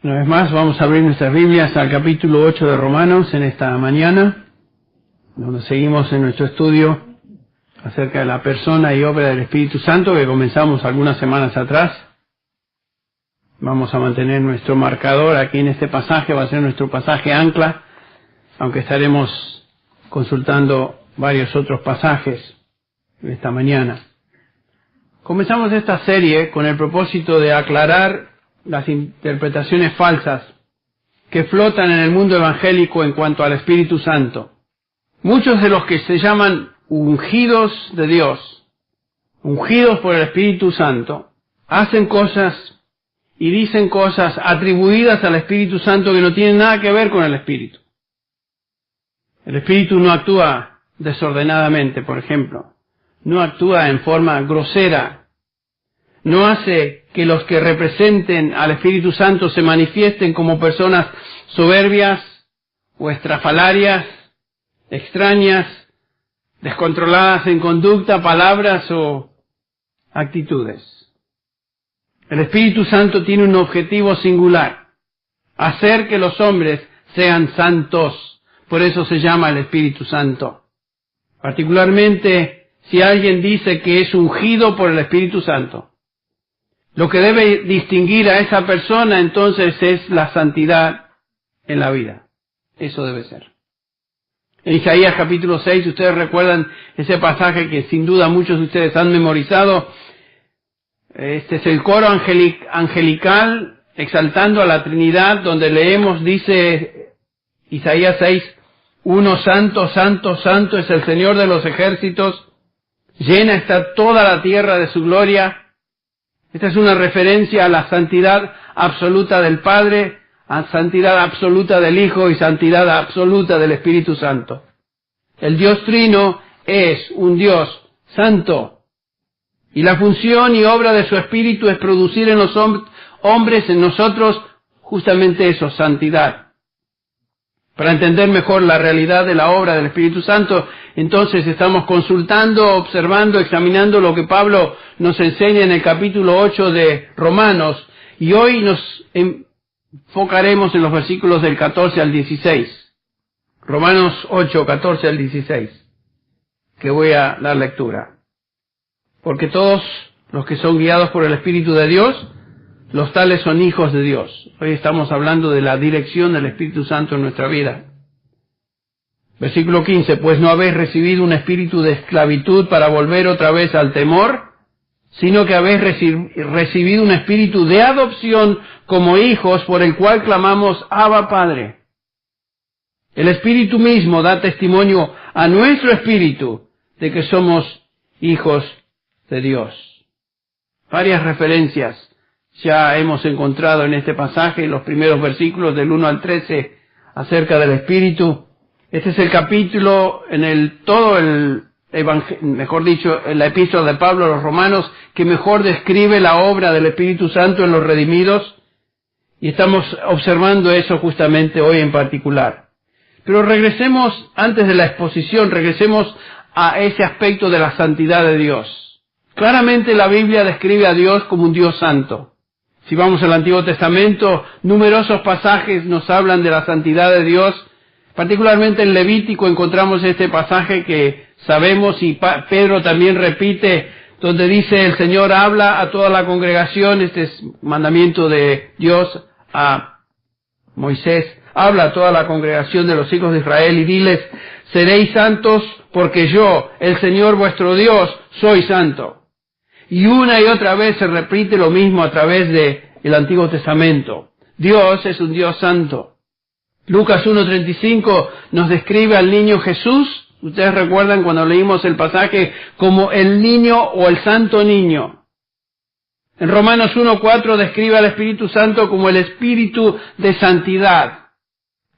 Una vez más vamos a abrir nuestras Biblias al capítulo 8 de Romanos en esta mañana, donde seguimos en nuestro estudio acerca de la persona y obra del Espíritu Santo que comenzamos algunas semanas atrás. Vamos a mantener nuestro marcador aquí en este pasaje, va a ser nuestro pasaje ancla, aunque estaremos consultando varios otros pasajes esta mañana. Comenzamos esta serie con el propósito de aclarar las interpretaciones falsas que flotan en el mundo evangélico en cuanto al Espíritu Santo. Muchos de los que se llaman ungidos de Dios, ungidos por el Espíritu Santo, hacen cosas y dicen cosas atribuidas al Espíritu Santo que no tienen nada que ver con el Espíritu. El Espíritu no actúa desordenadamente, por ejemplo. No actúa en forma grosera. No hace que los que representen al Espíritu Santo se manifiesten como personas soberbias o estrafalarias, extrañas, descontroladas en conducta, palabras o actitudes. El Espíritu Santo tiene un objetivo singular: hacer que los hombres sean santos. Por eso se llama el Espíritu Santo. Particularmente si alguien dice que es ungido por el Espíritu Santo. Lo que debe distinguir a esa persona entonces es la santidad en la vida. Eso debe ser. En Isaías capítulo 6, ustedes recuerdan ese pasaje que sin duda muchos de ustedes han memorizado. Este es el coro angelical exaltando a la Trinidad, donde leemos, dice Isaías 6, uno santo, santo, santo es el Señor de los ejércitos, llena está toda la tierra de su gloria. Esta es una referencia a la santidad absoluta del Padre, a santidad absoluta del Hijo y santidad absoluta del Espíritu Santo. El Dios Trino es un Dios santo. Y la función y obra de su Espíritu es producir en los hombres, en nosotros, justamente eso, santidad. Para entender mejor la realidad de la obra del Espíritu Santo, entonces estamos consultando, observando, examinando lo que Pablo nos enseña en el capítulo 8 de Romanos, y hoy nos enfocaremos en los versículos del 14 al 16. Romanos 8, 14 al 16, que voy a dar lectura. Porque todos los que son guiados por el Espíritu de Dios, los tales son hijos de Dios. Hoy estamos hablando de la dirección del Espíritu Santo en nuestra vida. Versículo 15, pues no habéis recibido un espíritu de esclavitud para volver otra vez al temor, sino que habéis recibido un espíritu de adopción como hijos, por el cual clamamos, Abba, Padre. El Espíritu mismo da testimonio a nuestro espíritu de que somos hijos de Dios. Varias referencias ya hemos encontrado en este pasaje, en los primeros versículos del 1 al 13, acerca del Espíritu. Este es el capítulo en la epístola de Pablo a los Romanos, que mejor describe la obra del Espíritu Santo en los redimidos, y estamos observando eso justamente hoy en particular. Pero regresemos, antes de la exposición, regresemos a ese aspecto de la santidad de Dios. Claramente la Biblia describe a Dios como un Dios santo. Si vamos al Antiguo Testamento, numerosos pasajes nos hablan de la santidad de Dios. Particularmente en Levítico encontramos este pasaje que sabemos y Pedro también repite, donde dice el Señor habla a toda la congregación, este es mandamiento de Dios a Moisés, habla a toda la congregación de los hijos de Israel y diles, seréis santos porque yo, el Señor vuestro Dios, soy santo. Y una y otra vez se repite lo mismo a través del Antiguo Testamento. Dios es un Dios santo. Lucas 1:35 nos describe al niño Jesús. Ustedes recuerdan cuando leímos el pasaje como el niño o el santo niño. En Romanos 1:4 describe al Espíritu Santo como el Espíritu de santidad.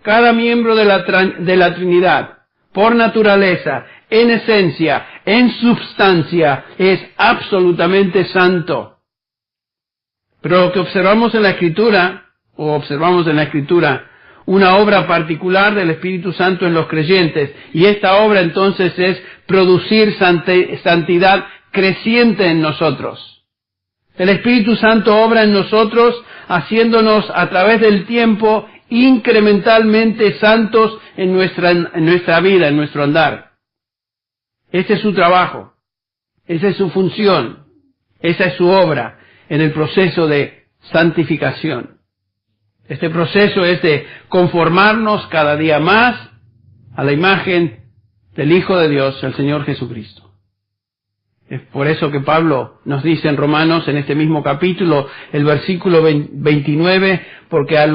Cada miembro de la Trinidad, por naturaleza, en esencia, en substancia, es absolutamente santo. Pero lo que observamos en la Escritura, una obra particular del Espíritu Santo en los creyentes, y esta obra entonces es producir santidad creciente en nosotros. El Espíritu Santo obra en nosotros, haciéndonos a través del tiempo incrementalmente santos en nuestra vida, en nuestro andar. Ese es su trabajo, esa es su función, esa es su obra en el proceso de santificación. Este proceso es de conformarnos cada día más a la imagen del Hijo de Dios, el Señor Jesucristo. Es por eso que Pablo nos dice en Romanos, en este mismo capítulo, el versículo 29, porque a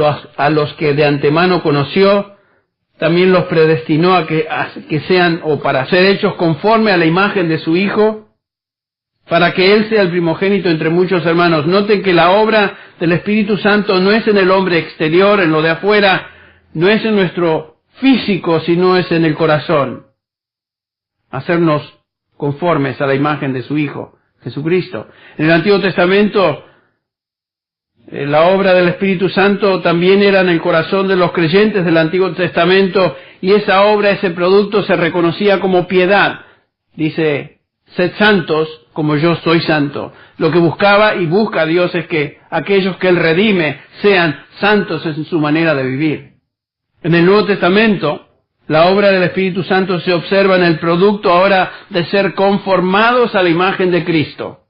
los que de antemano conoció, también los predestinó a que sean, o para ser hechos conforme a la imagen de su Hijo, para que Él sea el primogénito entre muchos hermanos. Noten que la obra del Espíritu Santo no es en el hombre exterior, en lo de afuera, no es en nuestro físico, sino es en el corazón. Hacernos conformes a la imagen de su Hijo, Jesucristo. En el Antiguo Testamento, la obra del Espíritu Santo también era en el corazón de los creyentes del Antiguo Testamento, y esa obra, ese producto, se reconocía como piedad. Dice, sed santos como yo soy santo. Lo que buscaba y busca Dios es que aquellos que Él redime sean santos en su manera de vivir. En el Nuevo Testamento, la obra del Espíritu Santo se observa en el producto ahora de ser conformados a la imagen de Cristo.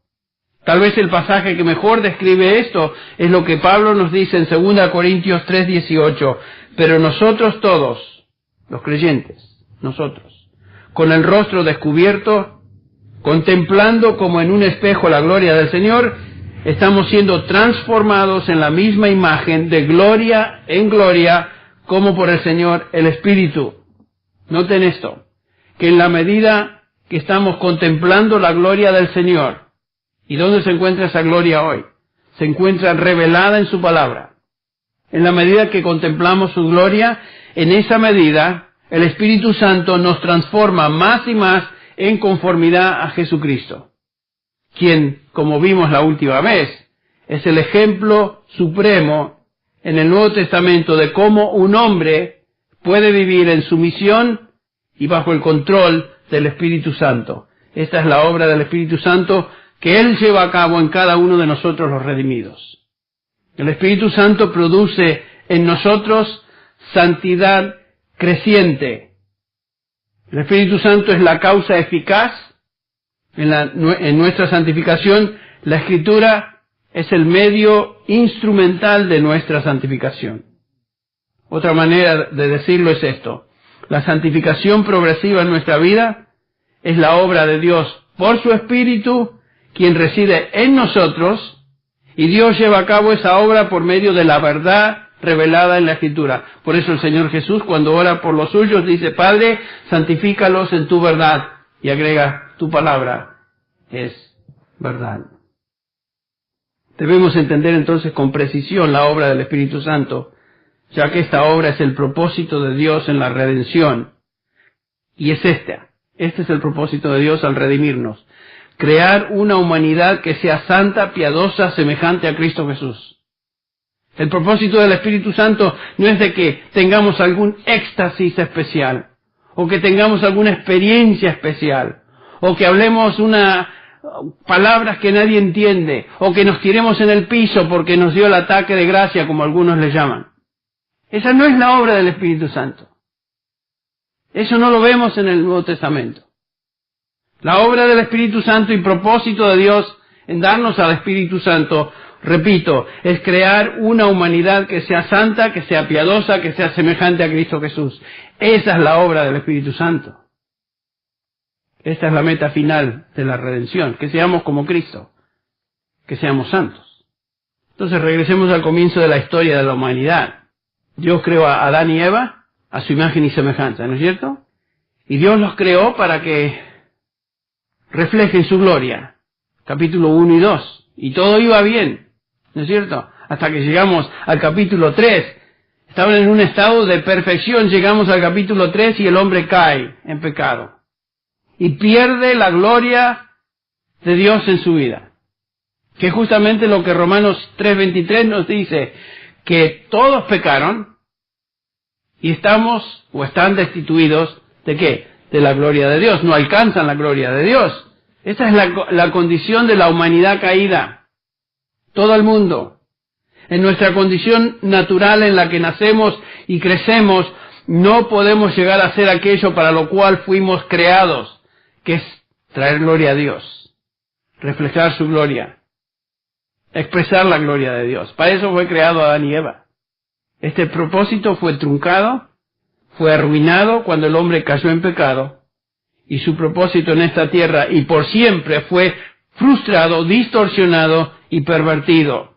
Tal vez el pasaje que mejor describe esto es lo que Pablo nos dice en 2 Corintios 3:18. Pero nosotros todos, los creyentes, nosotros, con el rostro descubierto, contemplando como en un espejo la gloria del Señor, estamos siendo transformados en la misma imagen de gloria en gloria, como por el Señor el Espíritu. Noten esto, que en la medida que estamos contemplando la gloria del Señor, ¿y dónde se encuentra esa gloria hoy? Se encuentra revelada en su palabra. En la medida que contemplamos su gloria, en esa medida el Espíritu Santo nos transforma más y más en conformidad a Jesucristo, quien, como vimos la última vez, es el ejemplo supremo en el Nuevo Testamento de cómo un hombre puede vivir en sumisión y bajo el control del Espíritu Santo. Esta es la obra del Espíritu Santo que Él lleva a cabo en cada uno de nosotros los redimidos. El Espíritu Santo produce en nosotros santidad creciente. El Espíritu Santo es la causa eficaz en nuestra santificación. La Escritura es el medio instrumental de nuestra santificación. Otra manera de decirlo es esto: la santificación progresiva en nuestra vida es la obra de Dios por su Espíritu, quien reside en nosotros, y Dios lleva a cabo esa obra por medio de la verdad revelada en la Escritura. Por eso el Señor Jesús, cuando ora por los suyos, dice: Padre, santifícalos en tu verdad, y agrega: tu palabra es verdad. Debemos entender entonces con precisión la obra del Espíritu Santo, ya que esta obra es el propósito de Dios en la redención. Y es este es el propósito de Dios al redimirnos: crear una humanidad que sea santa, piadosa, semejante a Cristo Jesús. El propósito del Espíritu Santo no es de que tengamos algún éxtasis especial, o que tengamos alguna experiencia especial, o que hablemos palabras que nadie entiende, o que nos tiremos en el piso porque nos dio el ataque de gracia, como algunos le llaman. Esa no es la obra del Espíritu Santo. Eso no lo vemos en el Nuevo Testamento. La obra del Espíritu Santo y propósito de Dios en darnos al Espíritu Santo, repito, es crear una humanidad que sea santa, que sea piadosa, que sea semejante a Cristo Jesús. Esa es la obra del Espíritu Santo. Esta es la meta final de la redención, que seamos como Cristo, que seamos santos. Entonces regresemos al comienzo de la historia de la humanidad. Dios creó a Adán y Eva a su imagen y semejanza, ¿no es cierto? Y Dios los creó para que reflejen su gloria. Capítulo 1 y 2. Y todo iba bien, ¿no es cierto? Hasta que llegamos al capítulo 3. Estaban en un estado de perfección. Llegamos al capítulo 3 y el hombre cae en pecado. Y pierde la gloria de Dios en su vida. Que es justamente lo que Romanos 3:23 nos dice, que todos pecaron y están destituidos ¿de qué? De la gloria de Dios. No alcanzan la gloria de Dios. Esa es la condición de la humanidad caída. Todo el mundo. En nuestra condición natural en la que nacemos y crecemos, no podemos llegar a hacer aquello para lo cual fuimos creados, que es traer gloria a Dios, reflejar su gloria, expresar la gloria de Dios. Para eso fue creado Adán y Eva. Este propósito fue truncado, fue arruinado cuando el hombre cayó en pecado, y su propósito en esta tierra y por siempre fue frustrado, distorsionado y pervertido.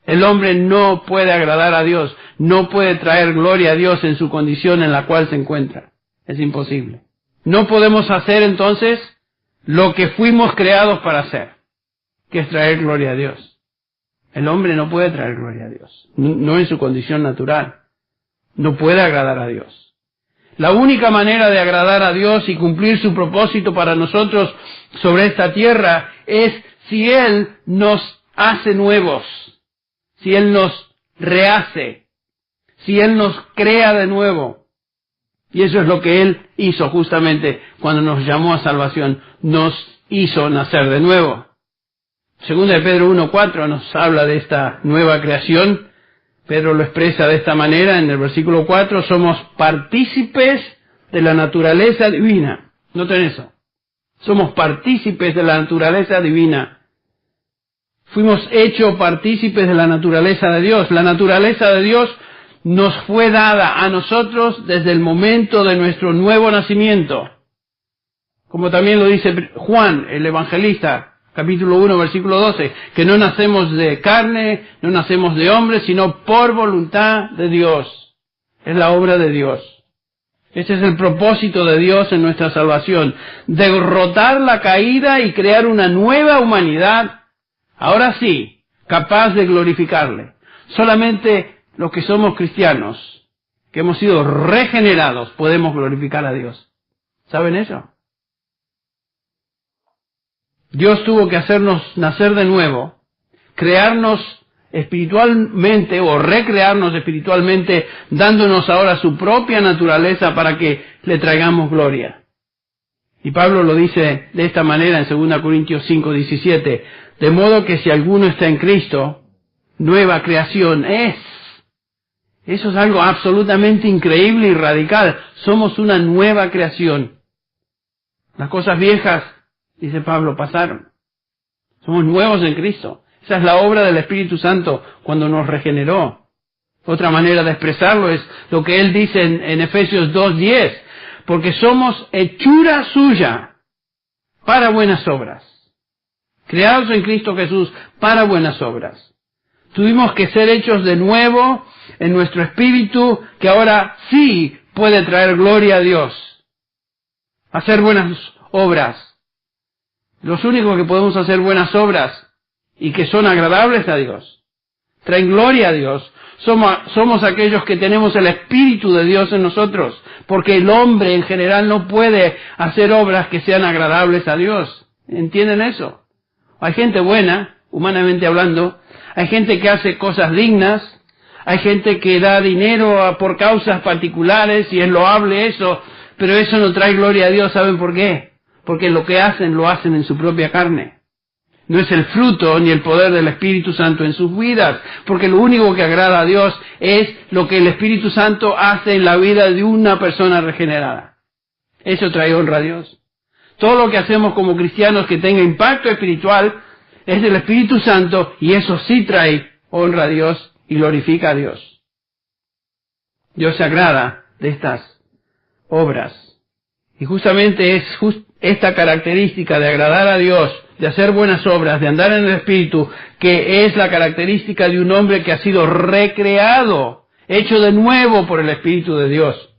El hombre no puede agradar a Dios, no puede traer gloria a Dios en su condición en la cual se encuentra. Es imposible. No podemos hacer entonces lo que fuimos creados para hacer, que es traer gloria a Dios. El hombre no puede traer gloria a Dios, no en su condición natural. No puede agradar a Dios. La única manera de agradar a Dios y cumplir su propósito para nosotros sobre esta tierra es si Él nos hace nuevos, si Él nos rehace, si Él nos crea de nuevo. Y eso es lo que Él hizo justamente cuando nos llamó a salvación, nos hizo nacer de nuevo. Segunda de Pedro 1:4 nos habla de esta nueva creación. Pedro lo expresa de esta manera en el versículo 4, somos partícipes de la naturaleza divina. Noten eso. Somos partícipes de la naturaleza divina. Fuimos hechos partícipes de la naturaleza de Dios. La naturaleza de Dios nos fue dada a nosotros desde el momento de nuestro nuevo nacimiento. Como también lo dice Juan, el evangelista, capítulo 1, versículo 12, que no nacemos de carne, no nacemos de hombre, sino por voluntad de Dios. Es la obra de Dios. Este es el propósito de Dios en nuestra salvación. Derrotar la caída y crear una nueva humanidad, ahora sí, capaz de glorificarle. Solamente los que somos cristianos, que hemos sido regenerados, podemos glorificar a Dios. ¿Saben eso? Dios tuvo que hacernos nacer de nuevo, crearnos espiritualmente o recrearnos espiritualmente, dándonos ahora su propia naturaleza para que le traigamos gloria. Y Pablo lo dice de esta manera en 2 Corintios 5:17, de modo que si alguno está en Cristo, nueva creación es. Eso es algo absolutamente increíble y radical. Somos una nueva creación. Las cosas viejas, dice Pablo, pasaron. Somos nuevos en Cristo. Esa es la obra del Espíritu Santo cuando nos regeneró. Otra manera de expresarlo es lo que él dice en Efesios 2:10, porque somos hechura suya para buenas obras. Creados en Cristo Jesús para buenas obras. Tuvimos que ser hechos de nuevo en nuestro espíritu, que ahora sí puede traer gloria a Dios. Hacer buenas obras. Los únicos que podemos hacer buenas obras y que son agradables a Dios, traen gloria a Dios, somos aquellos que tenemos el Espíritu de Dios en nosotros, porque el hombre en general no puede hacer obras que sean agradables a Dios. ¿Entienden eso? Hay gente buena, humanamente hablando, hay gente que hace cosas dignas, hay gente que da dinero por causas particulares y es loable eso, pero eso no trae gloria a Dios. ¿Saben por qué? Porque lo que hacen, lo hacen en su propia carne. No es el fruto ni el poder del Espíritu Santo en sus vidas, porque lo único que agrada a Dios es lo que el Espíritu Santo hace en la vida de una persona regenerada. Eso trae honra a Dios. Todo lo que hacemos como cristianos que tenga impacto espiritual es del Espíritu Santo, y eso sí trae honra a Dios y glorifica a Dios. Dios se agrada de estas obras. Y justamente es esta característica de agradar a Dios, de hacer buenas obras, de andar en el Espíritu, que es la característica de un hombre que ha sido recreado, hecho de nuevo por el Espíritu de Dios,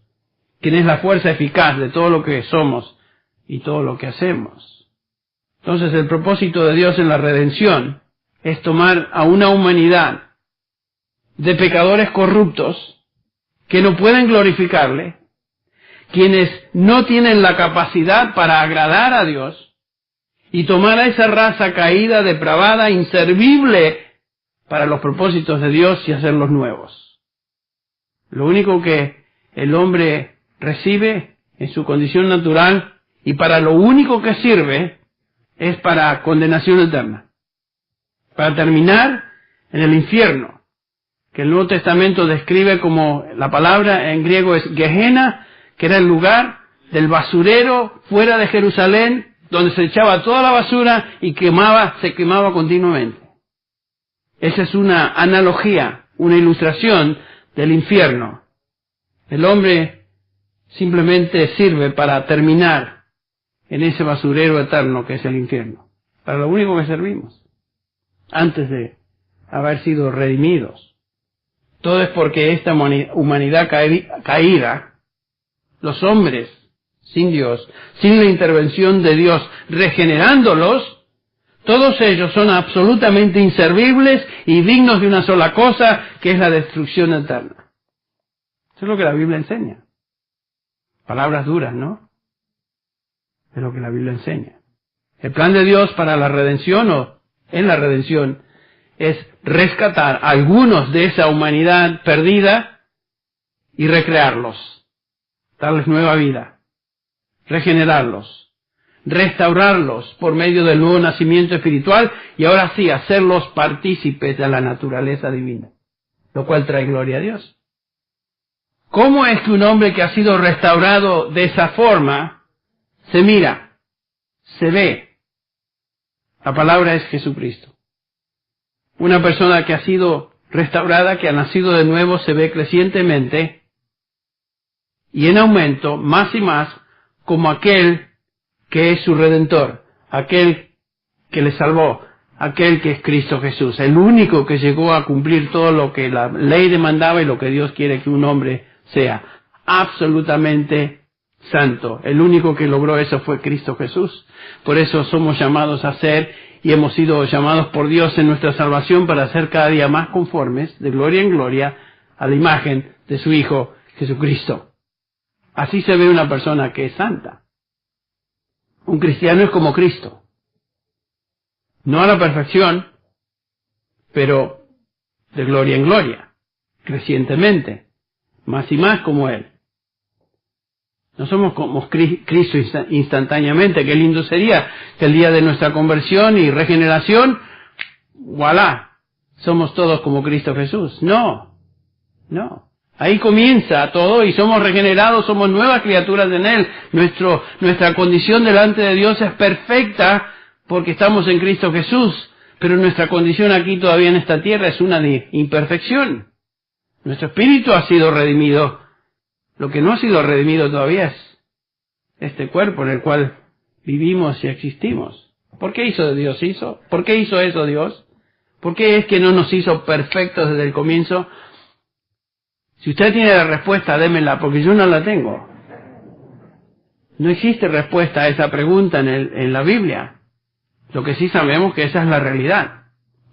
quien es la fuerza eficaz de todo lo que somos y todo lo que hacemos. Entonces el propósito de Dios en la redención es tomar a una humanidad de pecadores corruptos que no pueden glorificarle, quienes no tienen la capacidad para agradar a Dios, y tomar a esa raza caída, depravada, inservible para los propósitos de Dios y hacerlos nuevos. Lo único que el hombre recibe en su condición natural y para lo único que sirve es para condenación eterna. para terminar en el infierno, que el Nuevo Testamento describe como, la palabra en griego es Gehenna, que era el lugar del basurero fuera de Jerusalén, donde se echaba toda la basura y se quemaba continuamente. Esa es una analogía, una ilustración del infierno. El hombre simplemente sirve para terminar en ese basurero eterno que es el infierno. Para lo único que servimos, antes de haber sido redimidos. Todo es porque esta humanidad caída, los hombres sin Dios, sin la intervención de Dios, regenerándolos, todos ellos son absolutamente inservibles y dignos de una sola cosa, que es la destrucción eterna. Eso es lo que la Biblia enseña. Palabras duras, ¿no? Es lo que la Biblia enseña. El plan de Dios para la redención o en la redención es rescatar a algunos de esa humanidad perdida y recrearlos, darles nueva vida, regenerarlos, restaurarlos por medio del nuevo nacimiento espiritual y ahora sí hacerlos partícipes de la naturaleza divina, lo cual trae gloria a Dios. ¿Cómo es que un hombre que ha sido restaurado de esa forma se mira, se ve? La palabra es Jesucristo. Una persona que ha sido restaurada, que ha nacido de nuevo, se ve crecientemente y en aumento, más y más, como aquel que es su Redentor, aquel que le salvó, aquel que es Cristo Jesús, el único que llegó a cumplir todo lo que la ley demandaba y lo que Dios quiere que un hombre sea, absolutamente santo. El único que logró eso fue Cristo Jesús. Por eso somos llamados a ser y hemos sido llamados por Dios en nuestra salvación para ser cada día más conformes, de gloria en gloria, a la imagen de su Hijo Jesucristo. Así se ve una persona que es santa. Un cristiano es como Cristo. No a la perfección, pero de gloria en gloria, crecientemente, más y más como Él. No somos como Cristo instantáneamente. Qué lindo sería que el día de nuestra conversión y regeneración, ¡voilá!, somos todos como Cristo Jesús. No. Ahí comienza todo y somos regenerados, somos nuevas criaturas en Él. Nuestra condición delante de Dios es perfecta porque estamos en Cristo Jesús. Pero nuestra condición aquí todavía en esta tierra es una de imperfección. Nuestro espíritu ha sido redimido. Lo que no ha sido redimido todavía es este cuerpo en el cual vivimos y existimos. ¿Por qué hizo Dios eso? ¿Por qué hizo eso Dios? ¿Por qué es que no nos hizo perfectos desde el comienzo? Si usted tiene la respuesta, démela, porque yo no la tengo. No existe respuesta a esa pregunta en la Biblia. Lo que sí sabemos es que esa es la realidad.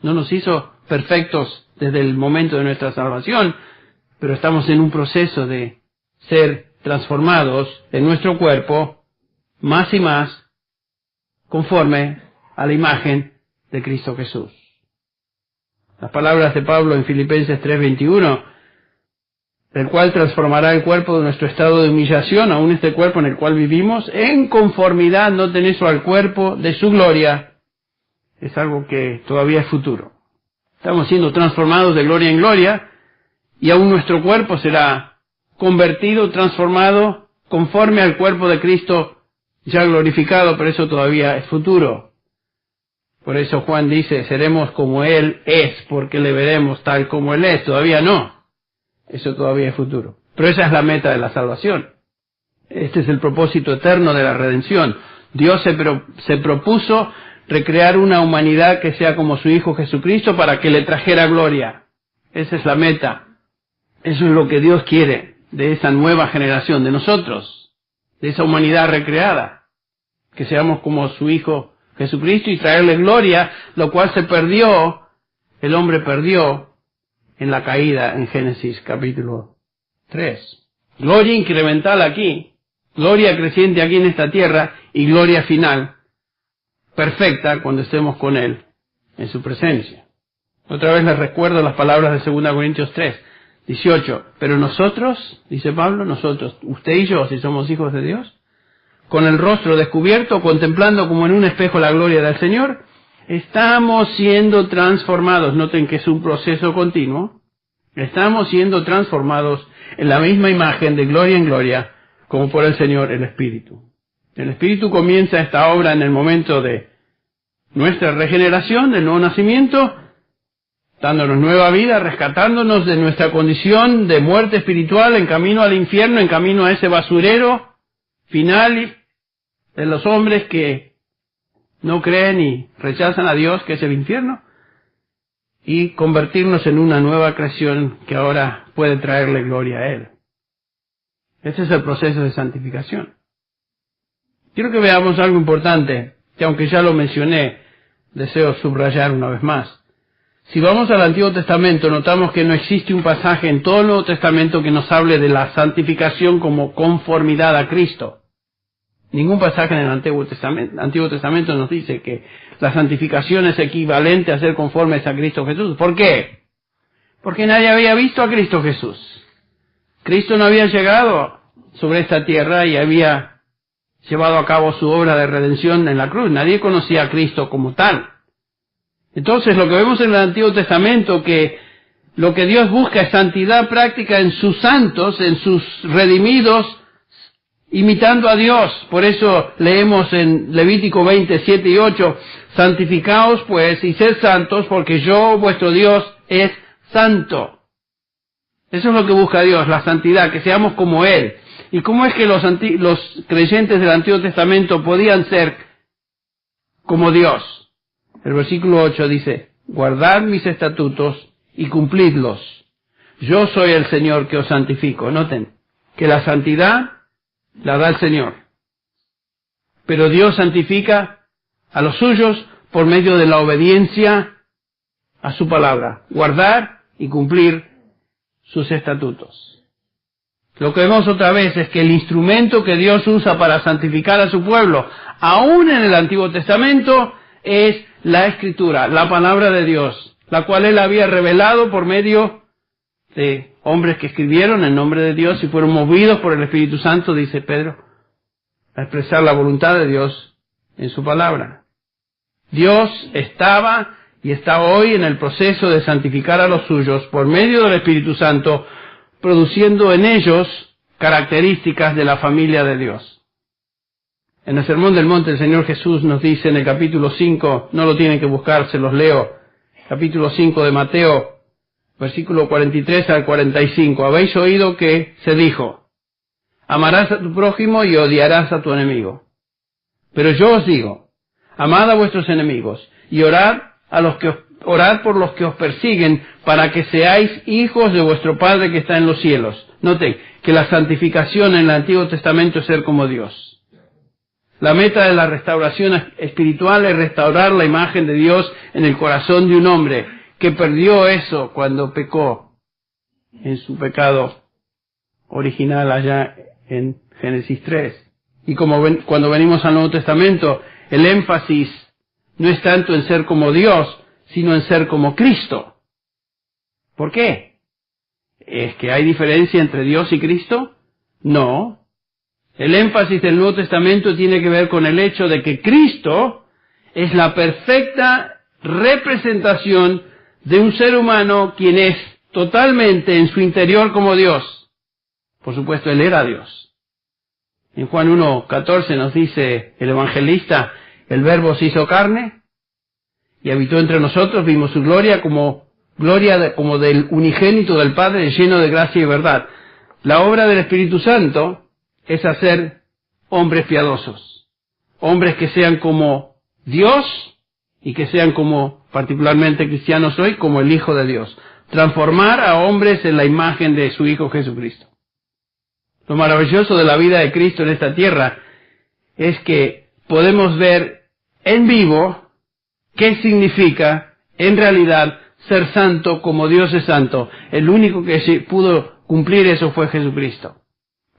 No nos hizo perfectos desde el momento de nuestra salvación, pero estamos en un proceso de ser transformados en nuestro cuerpo más y más conforme a la imagen de Cristo Jesús. Las palabras de Pablo en Filipenses 3:21, el cual transformará el cuerpo de nuestro estado de humillación, aun este cuerpo en el cual vivimos, en conformidad, noten eso, al cuerpo de su gloria, es algo que todavía es futuro. Estamos siendo transformados de gloria en gloria, y aún nuestro cuerpo será convertido, transformado, conforme al cuerpo de Cristo ya glorificado, pero eso todavía es futuro. Por eso Juan dice, seremos como Él es, porque le veremos tal como Él es. Todavía no. Eso todavía es futuro. Pero esa es la meta de la salvación. Este es el propósito eterno de la redención. Dios se propuso recrear una humanidad que sea como su Hijo Jesucristo para que le trajera gloria. Esa es la meta. Eso es lo que Dios quiere de esa nueva generación, de nosotros, de esa humanidad recreada, que seamos como su Hijo Jesucristo y traerle gloria, lo cual se perdió, el hombre perdió en la caída en Génesis capítulo 3. Gloria incremental aquí, gloria creciente aquí en esta tierra y gloria final, perfecta cuando estemos con Él en su presencia. Otra vez les recuerdo las palabras de 2 Corintios 3:18. Pero nosotros, dice Pablo, nosotros, usted y yo, si somos hijos de Dios, con el rostro descubierto, contemplando como en un espejo la gloria del Señor, estamos siendo transformados. Noten que es un proceso continuo. Estamos siendo transformados en la misma imagen de gloria en gloria, como por el Señor el Espíritu. El Espíritu comienza esta obra en el momento de nuestra regeneración, del nuevo nacimiento, dándonos nueva vida, rescatándonos de nuestra condición de muerte espiritual en camino al infierno, en camino a ese basurero final de los hombres que no creen y rechazan a Dios, que es el infierno, y convertirnos en una nueva creación que ahora puede traerle gloria a Él. Ese es el proceso de santificación. Quiero que veamos algo importante, que aunque ya lo mencioné, deseo subrayar una vez más. Si vamos al Antiguo Testamento, notamos que no existe un pasaje en todo el Nuevo Testamento que nos hable de la santificación como conformidad a Cristo. Ningún pasaje en el Antiguo Testamento nos dice que la santificación es equivalente a ser conformes a Cristo Jesús. ¿Por qué? Porque nadie había visto a Cristo Jesús. Cristo no había llegado sobre esta tierra y había llevado a cabo su obra de redención en la cruz. Nadie conocía a Cristo como tal. Entonces, lo que vemos en el Antiguo Testamento, que lo que Dios busca es santidad práctica en sus santos, en sus redimidos, imitando a Dios. Por eso leemos en Levítico 27 y 8, santificaos pues y sed santos, porque yo, vuestro Dios, es santo. Eso es lo que busca Dios, la santidad, que seamos como Él. ¿Y cómo es que los creyentes del Antiguo Testamento podían ser como Dios? El versículo 8 dice, guardad mis estatutos y cumplidlos. Yo soy el Señor que os santifico. Noten que la santidad la da el Señor. Pero Dios santifica a los suyos por medio de la obediencia a su palabra. Guardar y cumplir sus estatutos. Lo que vemos otra vez es que el instrumento que Dios usa para santificar a su pueblo, aún en el Antiguo Testamento, es la Escritura, la palabra de Dios, la cual Él había revelado por medio de hombres que escribieron en nombre de Dios y fueron movidos por el Espíritu Santo, dice Pedro, a expresar la voluntad de Dios en su palabra. Dios estaba y está hoy en el proceso de santificar a los suyos por medio del Espíritu Santo, produciendo en ellos características de la familia de Dios. En el Sermón del Monte el Señor Jesús nos dice en el capítulo 5, no lo tienen que buscar, se los leo, capítulo 5 de Mateo, versículo 43 al 45. Habéis oído que se dijo, amarás a tu prójimo y odiarás a tu enemigo. Pero yo os digo, amad a vuestros enemigos y orad por los que os persiguen, para que seáis hijos de vuestro Padre que está en los cielos. Noten que la santificación en el Antiguo Testamento es ser como Dios. La meta de la restauración espiritual es restaurar la imagen de Dios en el corazón de un hombre que perdió eso cuando pecó en su pecado original allá en Génesis 3. Y cuando venimos al Nuevo Testamento, el énfasis no es tanto en ser como Dios, sino en ser como Cristo. ¿Por qué? ¿Es que hay diferencia entre Dios y Cristo? No. El énfasis del Nuevo Testamento tiene que ver con el hecho de que Cristo es la perfecta representación de un ser humano quien es totalmente en su interior como Dios. Por supuesto, Él era Dios. En Juan 1:14 nos dice el evangelista, el Verbo se hizo carne y habitó entre nosotros, vimos su gloria como del unigénito del Padre, lleno de gracia y verdad. La obra del Espíritu Santo es hacer hombres piadosos, hombres que sean como Dios y que sean como, particularmente cristianos hoy, como el Hijo de Dios. Transformar a hombres en la imagen de su Hijo Jesucristo. Lo maravilloso de la vida de Cristo en esta tierra es que podemos ver en vivo qué significa en realidad ser santo como Dios es santo. El único que pudo cumplir eso fue Jesucristo.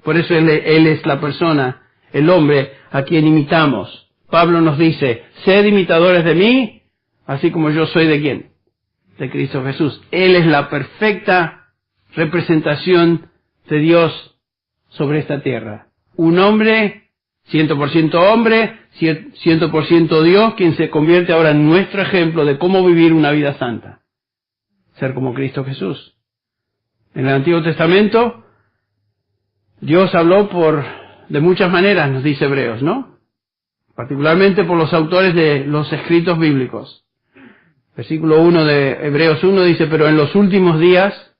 Por eso Él es la persona, el hombre a quien imitamos. Pablo nos dice, sed imitadores de mí, así como yo soy de ¿quién? De Cristo Jesús. Él es la perfecta representación de Dios sobre esta tierra. Un hombre 100% hombre, 100% Dios, quien se convierte ahora en nuestro ejemplo de cómo vivir una vida santa. Ser como Cristo Jesús. En el Antiguo Testamento, Dios habló de muchas maneras, nos dice Hebreos, ¿no? Particularmente por los autores de los escritos bíblicos. Versículo 1 de Hebreos 1 dice, pero en los últimos días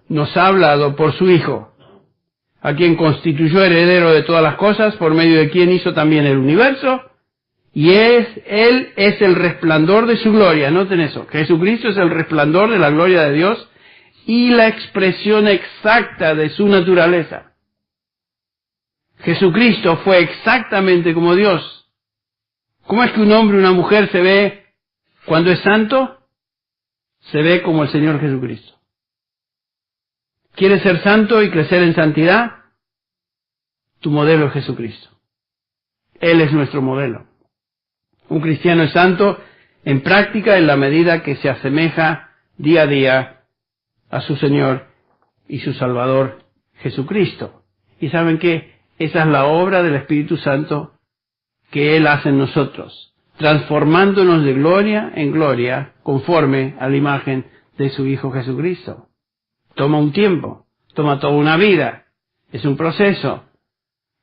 nos ha hablado por su Hijo, a quien constituyó heredero de todas las cosas, por medio de quien hizo también el universo, y Él es el resplandor de su gloria. Noten eso, Jesucristo es el resplandor de la gloria de Dios y la expresión exacta de su naturaleza. Jesucristo fue exactamente como Dios. ¿Cómo es que un hombre o una mujer se ve cuando es santo? Se ve como el Señor Jesucristo. ¿Quieres ser santo y crecer en santidad? Tu modelo es Jesucristo. Él es nuestro modelo. Un cristiano es santo en práctica en la medida que se asemeja día a día a su Señor y su Salvador Jesucristo. ¿Y saben qué? Esa es la obra del Espíritu Santo que Él hace en nosotros, transformándonos de gloria en gloria conforme a la imagen de su Hijo Jesucristo. Toma un tiempo, toma toda una vida, es un proceso,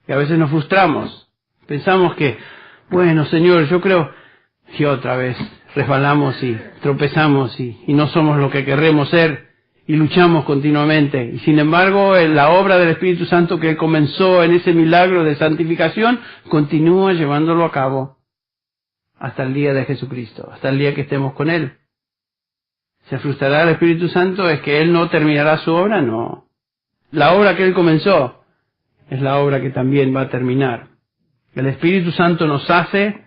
y a veces nos frustramos. Pensamos que, bueno, Señor, yo creo que otra vez resbalamos y tropezamos y no somos lo que queremos ser y luchamos continuamente. Y sin embargo, la obra del Espíritu Santo que comenzó en ese milagro de santificación, continúa llevándolo a cabo hasta el día de Jesucristo, hasta el día que estemos con Él. ¿Se frustrará el Espíritu Santo? ¿Es que Él no terminará su obra? No. La obra que Él comenzó es la obra que también va a terminar. El Espíritu Santo nos hace,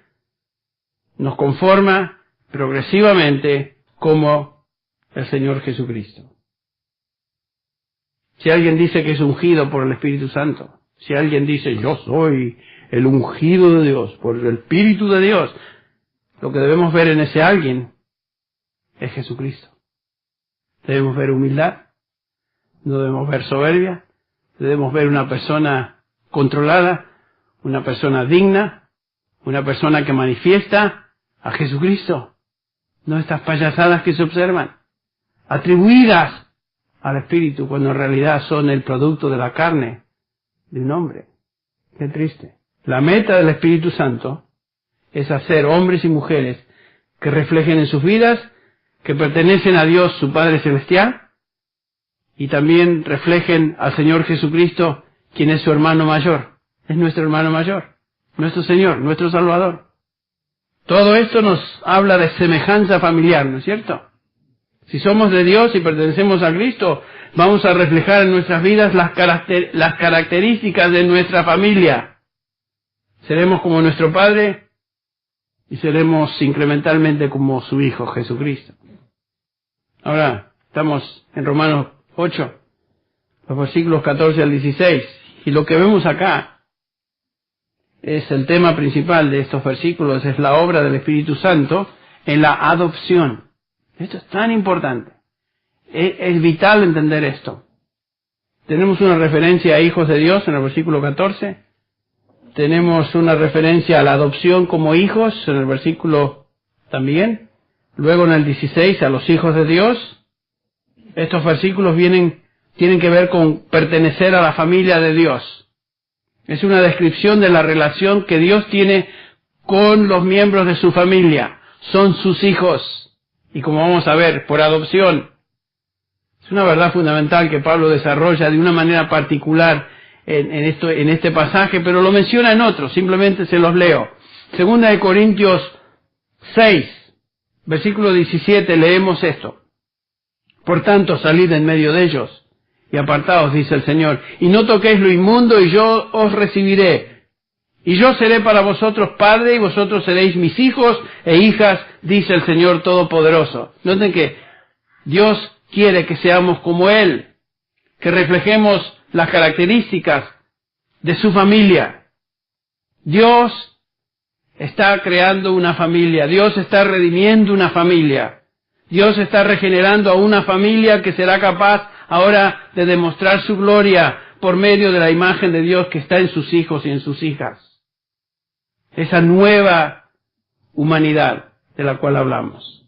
nos conforma progresivamente como el Señor Jesucristo. Si alguien dice que es ungido por el Espíritu Santo, si alguien dice yo soy el ungido de Dios, por el Espíritu de Dios, lo que debemos ver en ese alguien es Jesucristo. Debemos ver humildad, no debemos ver soberbia, debemos ver una persona controlada, una persona digna, una persona que manifiesta a Jesucristo, no estas payasadas que se observan, atribuidas al Espíritu, cuando en realidad son el producto de la carne de un hombre. Qué triste. La meta del Espíritu Santo es hacer hombres y mujeres que reflejen en sus vidas que pertenecen a Dios, su Padre Celestial, y también reflejen al Señor Jesucristo, quien es su hermano mayor. Es nuestro hermano mayor, nuestro Señor, nuestro Salvador. Todo esto nos habla de semejanza familiar, ¿no es cierto? Si somos de Dios y pertenecemos a Cristo, vamos a reflejar en nuestras vidas las características de nuestra familia. Seremos como nuestro Padre y seremos incrementalmente como su Hijo, Jesucristo. Ahora, estamos en Romanos 8, los versículos 14 al 16, y lo que vemos acá es el tema principal de estos versículos, es la obra del Espíritu Santo en la adopción. Esto es tan importante. Es vital entender esto. Tenemos una referencia a hijos de Dios en el versículo 14. Tenemos una referencia a la adopción como hijos en el versículo también. Luego en el 16 a los hijos de Dios. Estos versículos tienen que ver con pertenecer a la familia de Dios. Es una descripción de la relación que Dios tiene con los miembros de su familia. Son sus hijos. Y como vamos a ver, por adopción. Es una verdad fundamental que Pablo desarrolla de una manera particular en este pasaje, pero lo menciona en otros, simplemente se los leo. Segunda de Corintios 6, versículo 17, leemos esto. Por tanto, salid en medio de ellos y apartaos, dice el Señor, y no toquéis lo inmundo, y yo os recibiré. Y yo seré para vosotros padre, y vosotros seréis mis hijos e hijas, dice el Señor Todopoderoso. Noten que Dios quiere que seamos como Él, que reflejemos las características de su familia. Dios está creando una familia, Dios está redimiendo una familia, Dios está regenerando a una familia que será capaz ahora de demostrar su gloria por medio de la imagen de Dios que está en sus hijos y en sus hijas. Esa nueva humanidad de la cual hablamos.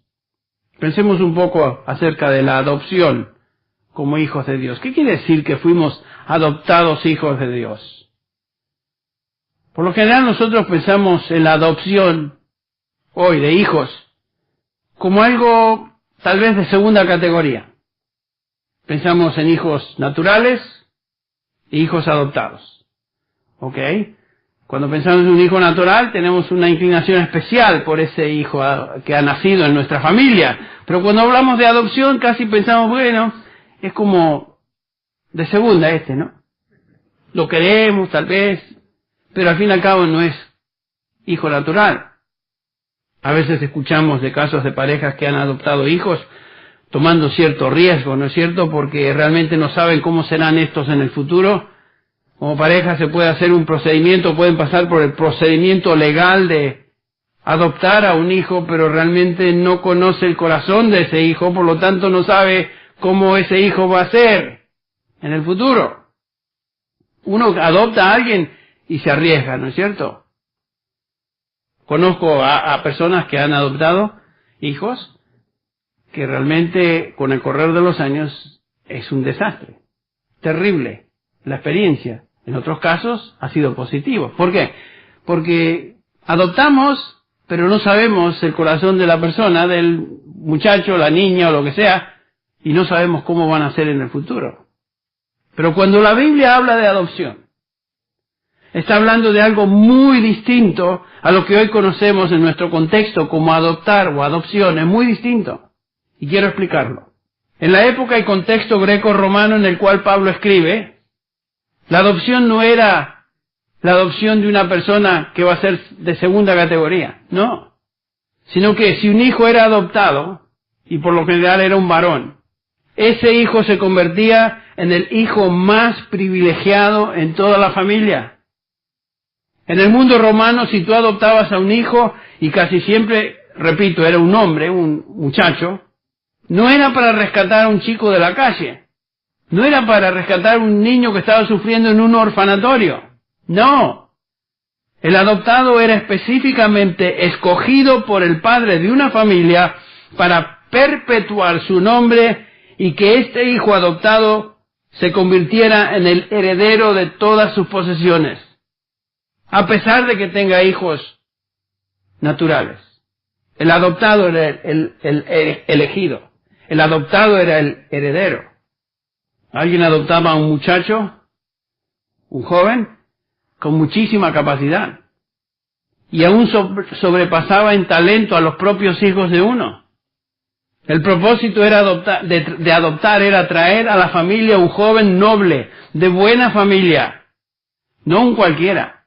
Pensemos un poco acerca de la adopción como hijos de Dios. ¿Qué quiere decir que fuimos adoptados hijos de Dios? Por lo general nosotros pensamos en la adopción hoy de hijos como algo tal vez de segunda categoría. Pensamos en hijos naturales e hijos adoptados. ¿Ok? Cuando pensamos en un hijo natural tenemos una inclinación especial por ese hijo que ha nacido en nuestra familia. Pero cuando hablamos de adopción casi pensamos, bueno, es como de segunda ¿no? Lo queremos tal vez, pero al fin y al cabo no es hijo natural. A veces escuchamos de casos de parejas que han adoptado hijos tomando cierto riesgo, ¿no es cierto? Porque realmente no saben cómo serán estos en el futuro. Como pareja se puede hacer un procedimiento, pueden pasar por el procedimiento legal de adoptar a un hijo, pero realmente no conoce el corazón de ese hijo, por lo tanto no sabe cómo ese hijo va a ser en el futuro. Uno adopta a alguien y se arriesga, ¿no es cierto? Conozco a personas que han adoptado hijos que realmente con el correr de los años es un desastre. Terrible la experiencia. En otros casos ha sido positivo. ¿Por qué? Porque adoptamos, pero no sabemos el corazón de la persona, del muchacho, la niña o lo que sea, y no sabemos cómo van a ser en el futuro. Pero cuando la Biblia habla de adopción, está hablando de algo muy distinto a lo que hoy conocemos en nuestro contexto como adoptar o adopción. Es muy distinto. Y quiero explicarlo. En la época y contexto greco-romano en el cual Pablo escribe, la adopción no era la adopción de una persona que va a ser de segunda categoría. No. Sino que si un hijo era adoptado, y por lo general era un varón, ese hijo se convertía en el hijo más privilegiado en toda la familia. En el mundo romano, si tú adoptabas a un hijo, y casi siempre, repito, era un hombre, un muchacho, no era para rescatar a un chico de la calle, no era para rescatar a un niño que estaba sufriendo en un orfanatorio, no. El adoptado era específicamente escogido por el padre de una familia para perpetuar su nombre y que este hijo adoptado se convirtiera en el heredero de todas sus posesiones, a pesar de que tenga hijos naturales. El adoptado era el elegido. El adoptado era el heredero. Alguien adoptaba a un muchacho, un joven, con muchísima capacidad. Y aún sobrepasaba en talento a los propios hijos de uno. El propósito era de adoptar era traer a la familia un joven noble, de buena familia, no un cualquiera,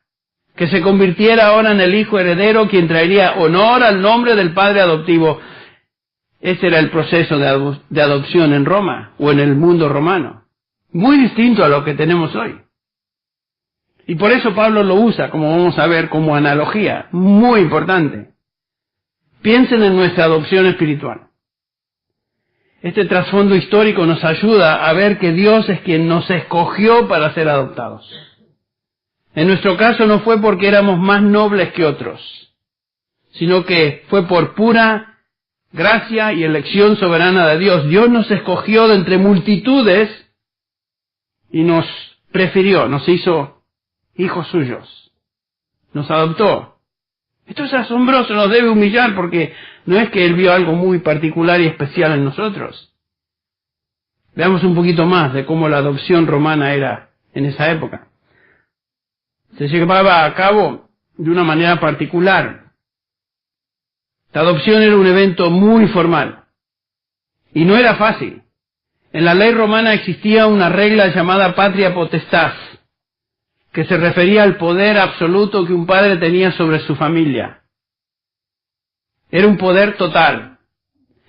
que se convirtiera ahora en el hijo heredero, quien traería honor al nombre del padre adoptivo. Ese era el proceso de adopción en Roma, o en el mundo romano. Muy distinto a lo que tenemos hoy. Y por eso Pablo lo usa, como vamos a ver, como analogía, muy importante. Piensen en nuestra adopción espiritual. Este trasfondo histórico nos ayuda a ver que Dios es quien nos escogió para ser adoptados. En nuestro caso no fue porque éramos más nobles que otros, sino que fue por pura gracia y elección soberana de Dios. Dios nos escogió de entre multitudes y nos prefirió, nos hizo hijos suyos, nos adoptó. Esto es asombroso, nos debe humillar porque no es que Él vio algo muy particular y especial en nosotros. Veamos un poquito más de cómo la adopción romana era en esa época. Se llevaba a cabo de una manera particular. La adopción era un evento muy formal y no era fácil. En la ley romana existía una regla llamada patria potestas, que se refería al poder absoluto que un padre tenía sobre su familia. Era un poder total.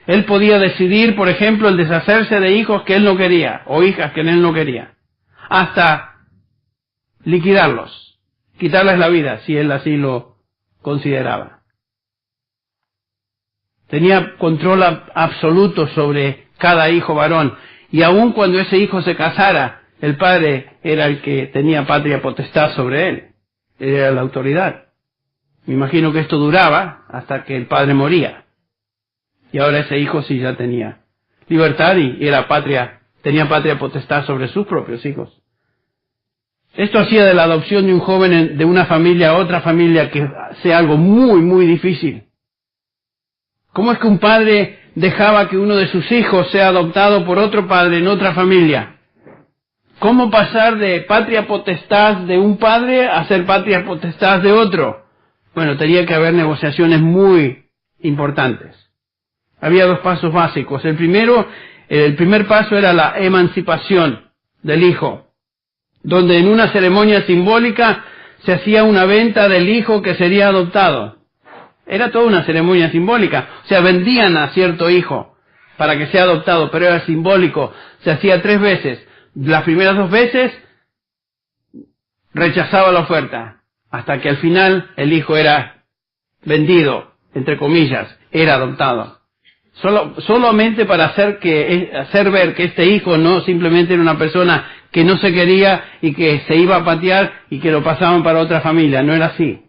Él podía decidir, por ejemplo, el deshacerse de hijos que él no quería, o hijas que él no quería, hasta liquidarlos, quitarles la vida, si él así lo consideraba. Tenía control absoluto sobre cada hijo varón, y aun cuando ese hijo se casara el padre era el que tenía patria potestad sobre él. Él era la autoridad. Me imagino que esto duraba hasta que el padre moría. Y ahora ese hijo sí ya tenía libertad y tenía patria potestad sobre sus propios hijos. Esto hacía de la adopción de un joven de una familia a otra familia que sea algo muy, muy difícil. ¿Cómo es que un padre dejaba que uno de sus hijos sea adoptado por otro padre en otra familia? ¿Cómo pasar de patria potestad de un padre a ser patria potestad de otro? Bueno, tenía que haber negociaciones muy importantes. Había dos pasos básicos. El primer paso era la emancipación del hijo, donde en una ceremonia simbólica se hacía una venta del hijo que sería adoptado. Era toda una ceremonia simbólica. O sea, vendían a cierto hijo para que sea adoptado, pero era simbólico. Se hacía 3 veces. Las primeras 2 veces rechazaba la oferta, hasta que al final el hijo era vendido, entre comillas, era adoptado. Solamente para hacer ver que este hijo no simplemente era una persona que no se quería y que se iba a patear y que lo pasaban para otra familia. No era así.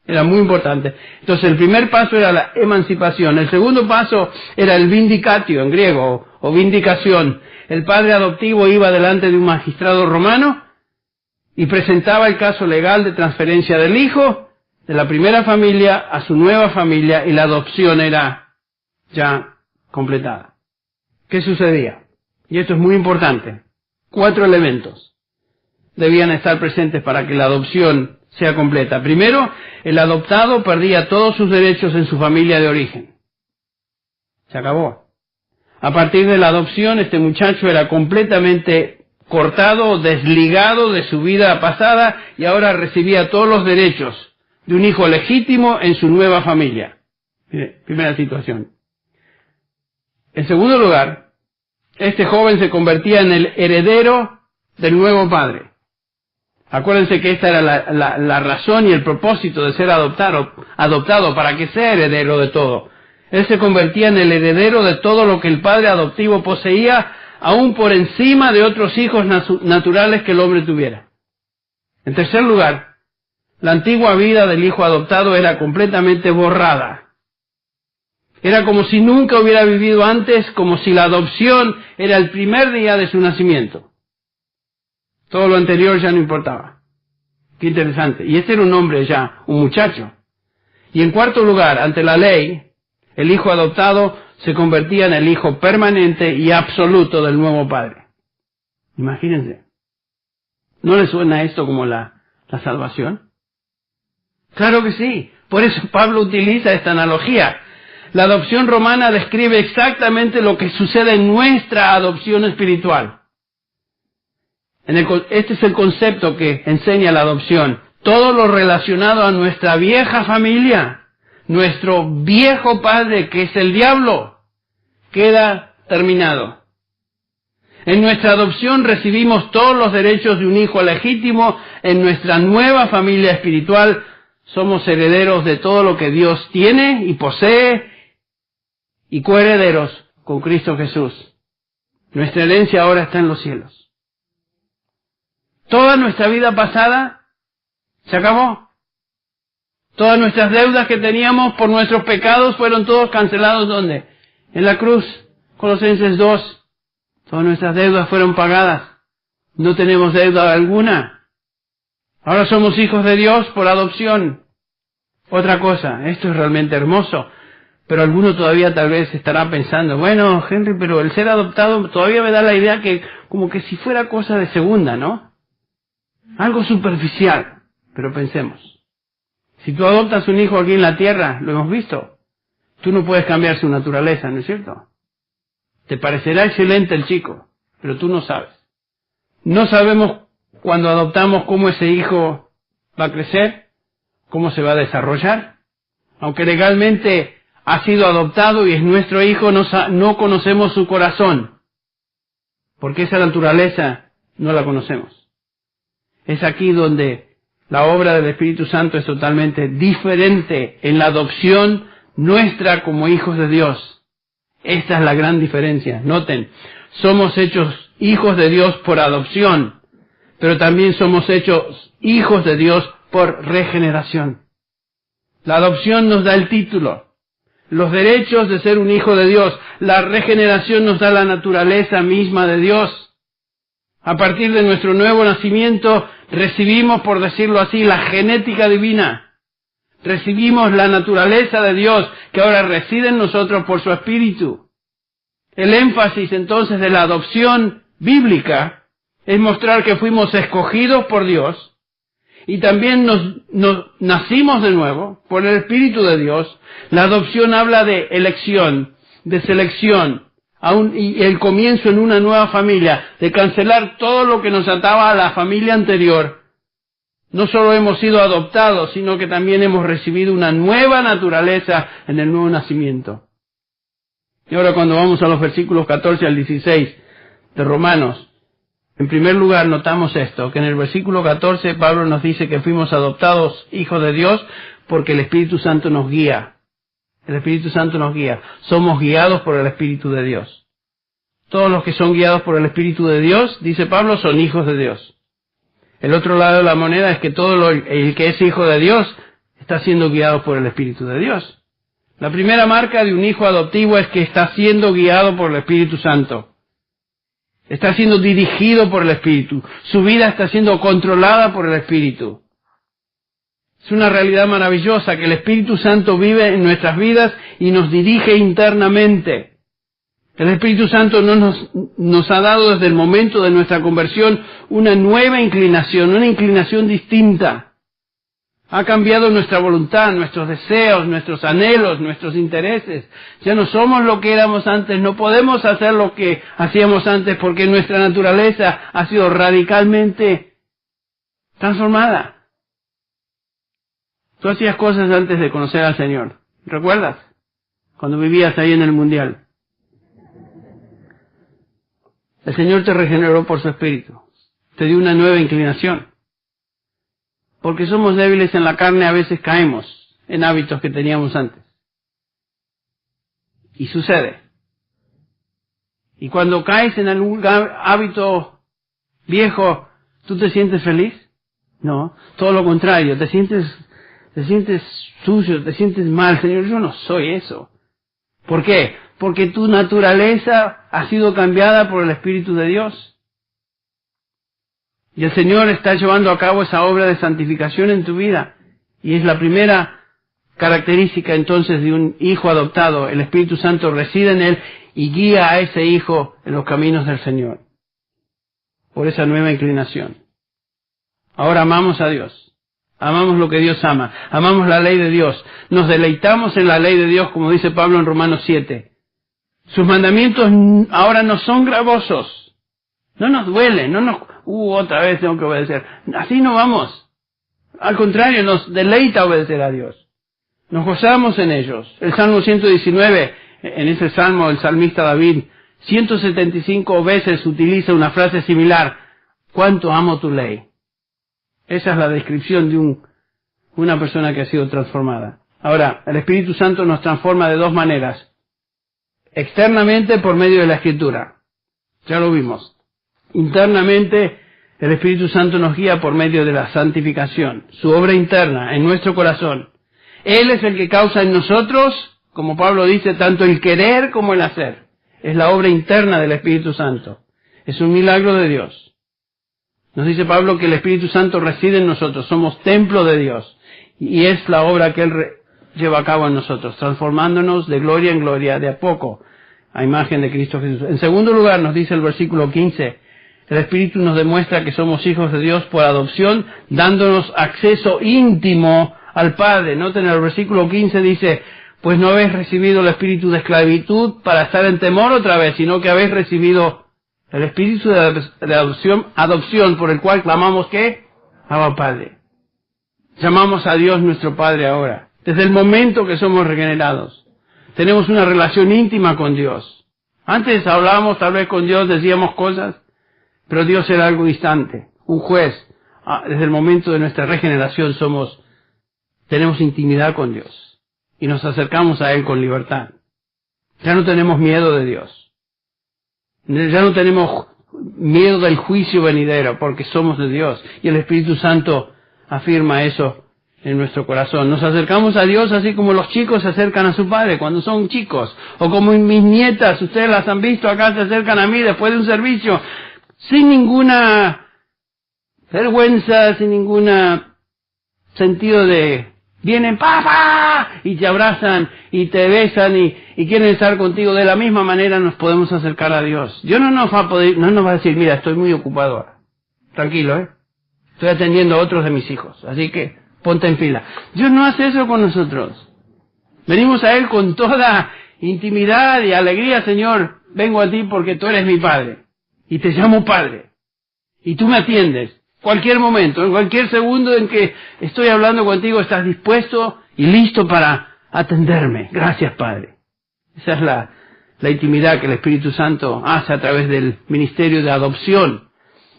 Era muy importante. Entonces el primer paso era la emancipación. El segundo paso era el vindicatio en griego, o vindicación. El padre adoptivo iba delante de un magistrado romano y presentaba el caso legal de transferencia del hijo de la primera familia a su nueva familia, y la adopción era ya completada. ¿Qué sucedía? Y esto es muy importante. 4 elementos debían estar presentes para que la adopción sea completa. Primero, el adoptado perdía todos sus derechos en su familia de origen. Se acabó. A partir de la adopción, este muchacho era completamente cortado, desligado de su vida pasada, y ahora recibía todos los derechos de un hijo legítimo en su nueva familia. Mire, primera situación. En segundo lugar, este joven se convertía en el heredero del nuevo padre. Acuérdense que esta era la razón y el propósito de ser adoptado, para que sea heredero de todo. Él se convertía en el heredero de todo lo que el padre adoptivo poseía, aún por encima de otros hijos naturales que el hombre tuviera. En tercer lugar, la antigua vida del hijo adoptado era completamente borrada. Era como si nunca hubiera vivido antes, como si la adopción era el primer día de su nacimiento. Todo lo anterior ya no importaba. Qué interesante. Y este era un hombre ya, un muchacho. Y en cuarto lugar, ante la ley, el hijo adoptado se convertía en el hijo permanente y absoluto del nuevo padre. Imagínense. ¿No le suena esto como la salvación? Claro que sí. Por eso Pablo utiliza esta analogía. La adopción romana describe exactamente lo que sucede en nuestra adopción espiritual. Este es el concepto que enseña la adopción. Todo lo relacionado a nuestra vieja familia, nuestro viejo padre, que es el diablo, queda terminado. En nuestra adopción recibimos todos los derechos de un hijo legítimo. En nuestra nueva familia espiritual somos herederos de todo lo que Dios tiene y posee, y coherederos con Cristo Jesús. Nuestra herencia ahora está en los cielos. Toda nuestra vida pasada se acabó. Todas nuestras deudas que teníamos por nuestros pecados fueron todos cancelados. ¿Dónde? En la cruz. Colosenses 2. Todas nuestras deudas fueron pagadas. No tenemos deuda alguna. Ahora somos hijos de Dios por adopción. Otra cosa, esto es realmente hermoso, pero alguno todavía tal vez estará pensando, bueno, Henry, pero el ser adoptado todavía me da la idea que como que si fuera cosa de segunda, ¿no? Algo superficial. Pero pensemos, si tú adoptas un hijo aquí en la tierra, lo hemos visto, tú no puedes cambiar su naturaleza, ¿no es cierto? Te parecerá excelente el chico, pero tú no sabes. No sabemos cuando adoptamos cómo ese hijo va a crecer, cómo se va a desarrollar. Aunque legalmente ha sido adoptado y es nuestro hijo, no conocemos su corazón, porque esa naturaleza no la conocemos. Es aquí donde la obra del Espíritu Santo es totalmente diferente en la adopción nuestra como hijos de Dios. Esta es la gran diferencia. Noten, somos hechos hijos de Dios por adopción, pero también somos hechos hijos de Dios por regeneración. La adopción nos da el título, los derechos de ser un hijo de Dios. La regeneración nos da la naturaleza misma de Dios. A partir de nuestro nuevo nacimiento, recibimos, por decirlo así, la genética divina. Recibimos la naturaleza de Dios, que ahora reside en nosotros por su Espíritu. El énfasis, entonces, de la adopción bíblica es mostrar que fuimos escogidos por Dios y también nos nacimos de nuevo por el Espíritu de Dios. La adopción habla de elección, de selección, y el comienzo en una nueva familia, de cancelar todo lo que nos ataba a la familia anterior. No solo hemos sido adoptados, sino que también hemos recibido una nueva naturaleza en el nuevo nacimiento. Y ahora cuando vamos a los versículos 14 al 16 de Romanos, en primer lugar notamos esto, que en el versículo 14 Pablo nos dice que fuimos adoptados hijos de Dios porque el Espíritu Santo nos guía. El Espíritu Santo nos guía. Somos guiados por el Espíritu de Dios. Todos los que son guiados por el Espíritu de Dios, dice Pablo, son hijos de Dios. El otro lado de la moneda es que todo el que es hijo de Dios está siendo guiado por el Espíritu de Dios. La primera marca de un hijo adoptivo es que está siendo guiado por el Espíritu Santo. Está siendo dirigido por el Espíritu. Su vida está siendo controlada por el Espíritu. Es una realidad maravillosa que el Espíritu Santo vive en nuestras vidas y nos dirige internamente. El Espíritu Santo nos ha dado desde el momento de nuestra conversión una nueva inclinación, una inclinación distinta. Ha cambiado nuestra voluntad, nuestros deseos, nuestros anhelos, nuestros intereses. Ya no somos lo que éramos antes, no podemos hacer lo que hacíamos antes porque nuestra naturaleza ha sido radicalmente transformada. Tú hacías cosas antes de conocer al Señor. ¿Recuerdas? Cuando vivías ahí en el Mundial. El Señor te regeneró por su Espíritu. Te dio una nueva inclinación. Porque somos débiles en la carne, a veces caemos en hábitos que teníamos antes. Y sucede. Y cuando caes en algún hábito viejo, ¿tú te sientes feliz? No, todo lo contrario, te sientes sucio, te sientes mal. Señor, yo no soy eso. ¿Por qué? Porque tu naturaleza ha sido cambiada por el Espíritu de Dios. Y el Señor está llevando a cabo esa obra de santificación en tu vida. Y es la primera característica entonces de un hijo adoptado. El Espíritu Santo reside en él y guía a ese hijo en los caminos del Señor. Por esa nueva inclinación. Ahora amamos a Dios. Amamos lo que Dios ama. Amamos la ley de Dios. Nos deleitamos en la ley de Dios, como dice Pablo en Romanos 7. Sus mandamientos ahora no son gravosos. No nos duelen, otra vez tengo que obedecer. Así no vamos. Al contrario, nos deleita obedecer a Dios. Nos gozamos en ellos. El Salmo 119, en ese salmo, el salmista David, 175 veces utiliza una frase similar. ¿Cuánto amo tu ley? Esa es la descripción de una persona que ha sido transformada. Ahora, el Espíritu Santo nos transforma de dos maneras. Externamente por medio de la Escritura. Ya lo vimos. Internamente, el Espíritu Santo nos guía por medio de la santificación. Su obra interna en nuestro corazón. Él es el que causa en nosotros, como Pablo dice, tanto el querer como el hacer. Es la obra interna del Espíritu Santo. Es un milagro de Dios. Nos dice Pablo que el Espíritu Santo reside en nosotros, somos templo de Dios. Y es la obra que Él lleva a cabo en nosotros, transformándonos de gloria en gloria, de a poco, a imagen de Cristo Jesús. En segundo lugar, nos dice el versículo 15, el Espíritu nos demuestra que somos hijos de Dios por adopción, dándonos acceso íntimo al Padre. Noten el versículo 15 dice, pues no habéis recibido el espíritu de esclavitud para estar en temor otra vez, sino que habéis recibido el espíritu de adopción por el cual clamamos ¿qué? Abba Padre. Llamamos a Dios nuestro Padre ahora. Desde el momento que somos regenerados. Tenemos una relación íntima con Dios. Antes hablábamos tal vez con Dios, decíamos cosas, pero Dios era algo distante. Un juez. Desde el momento de nuestra regeneración tenemos intimidad con Dios. Y nos acercamos a Él con libertad. Ya no tenemos miedo de Dios. Ya no tenemos miedo del juicio venidero, porque somos de Dios. Y el Espíritu Santo afirma eso en nuestro corazón. Nos acercamos a Dios así como los chicos se acercan a su padre cuando son chicos. O como mis nietas, ustedes las han visto acá, se acercan a mí después de un servicio, sin ninguna vergüenza, sin ninguna sentido de... Vienen, papá, y te abrazan, y te besan, y quieren estar contigo. De la misma manera nos podemos acercar a Dios. Dios no nos va a decir, mira, estoy muy ocupado ahora. Tranquilo, estoy atendiendo a otros de mis hijos, así que ponte en fila. Dios no hace eso con nosotros. Venimos a Él con toda intimidad y alegría. Señor, vengo a ti porque tú eres mi Padre, y te llamo Padre, y tú me atiendes. Cualquier momento, en cualquier segundo en que estoy hablando contigo, estás dispuesto y listo para atenderme. Gracias, Padre. Esa es la intimidad que el Espíritu Santo hace a través del ministerio de adopción.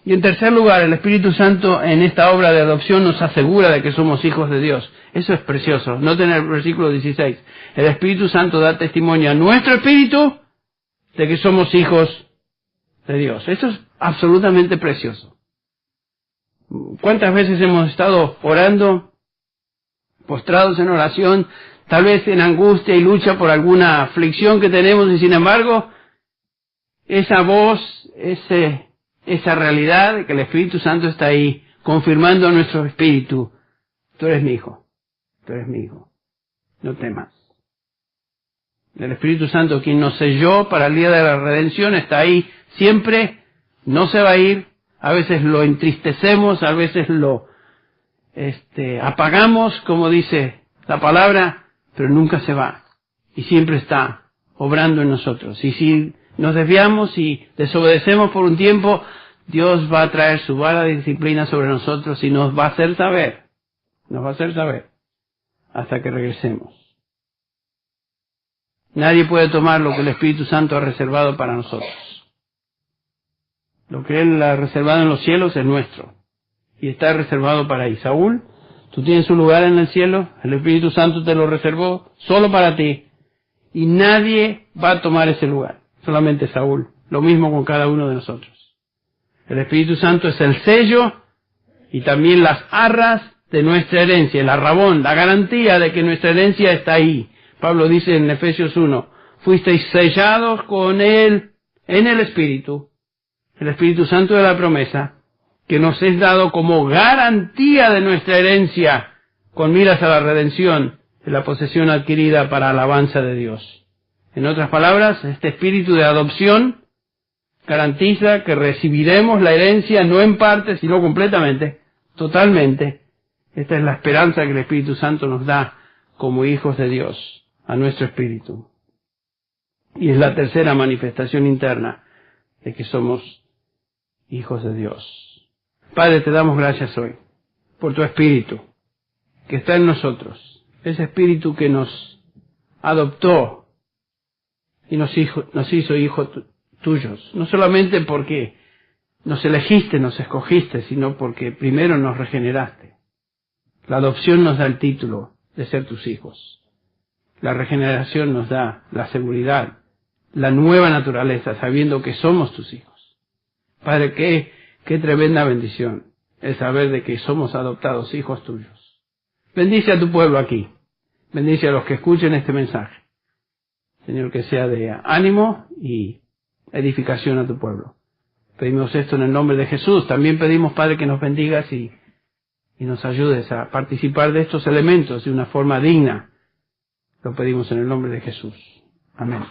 Y en tercer lugar, el Espíritu Santo en esta obra de adopción nos asegura de que somos hijos de Dios. Eso es precioso. Noten el versículo 16. El Espíritu Santo da testimonio a nuestro espíritu de que somos hijos de Dios. Eso es absolutamente precioso. ¿Cuántas veces hemos estado orando, postrados en oración, tal vez en angustia y lucha por alguna aflicción que tenemos, y sin embargo, esa voz, esa realidad de que el Espíritu Santo está ahí, confirmando a nuestro espíritu, tú eres mi hijo, no temas. El Espíritu Santo, quien nos selló para el día de la redención, está ahí siempre, no se va a ir. A veces lo entristecemos, a veces lo apagamos, como dice la palabra, pero nunca se va. Y siempre está obrando en nosotros. Y si nos desviamos y desobedecemos por un tiempo, Dios va a traer su vara de disciplina sobre nosotros y nos va a hacer saber, hasta que regresemos. Nadie puede tomar lo que el Espíritu Santo ha reservado para nosotros. Lo que Él ha reservado en los cielos es nuestro. Y está reservado para ahí. Saúl, tú tienes un lugar en el cielo. El Espíritu Santo te lo reservó solo para ti. Y nadie va a tomar ese lugar. Solamente Saúl. Lo mismo con cada uno de nosotros. El Espíritu Santo es el sello y también las arras de nuestra herencia. El arrabón, la garantía de que nuestra herencia está ahí. Pablo dice en Efesios 1, fuisteis sellados con Él en el Espíritu. El Espíritu Santo de la promesa, que nos es dado como garantía de nuestra herencia, con miras a la redención de la posesión adquirida para alabanza de Dios. En otras palabras, este espíritu de adopción garantiza que recibiremos la herencia no en parte, sino completamente, totalmente. Esta es la esperanza que el Espíritu Santo nos da como hijos de Dios a nuestro espíritu. Y es la tercera manifestación interna de que somos hijos de Dios. Padre, te damos gracias hoy por tu Espíritu que está en nosotros. Ese Espíritu que nos adoptó y nos hizo hijos tuyos. No solamente porque nos elegiste, nos escogiste, sino porque primero nos regeneraste. La adopción nos da el título de ser tus hijos. La regeneración nos da la seguridad, la nueva naturaleza, sabiendo que somos tus hijos. Padre, qué tremenda bendición el saber de que somos adoptados hijos tuyos. Bendice a tu pueblo aquí. Bendice a los que escuchen este mensaje. Señor, que sea de ánimo y edificación a tu pueblo. Pedimos esto en el nombre de Jesús. También pedimos, Padre, que nos bendigas y nos ayudes a participar de estos elementos de una forma digna. Lo pedimos en el nombre de Jesús. Amén.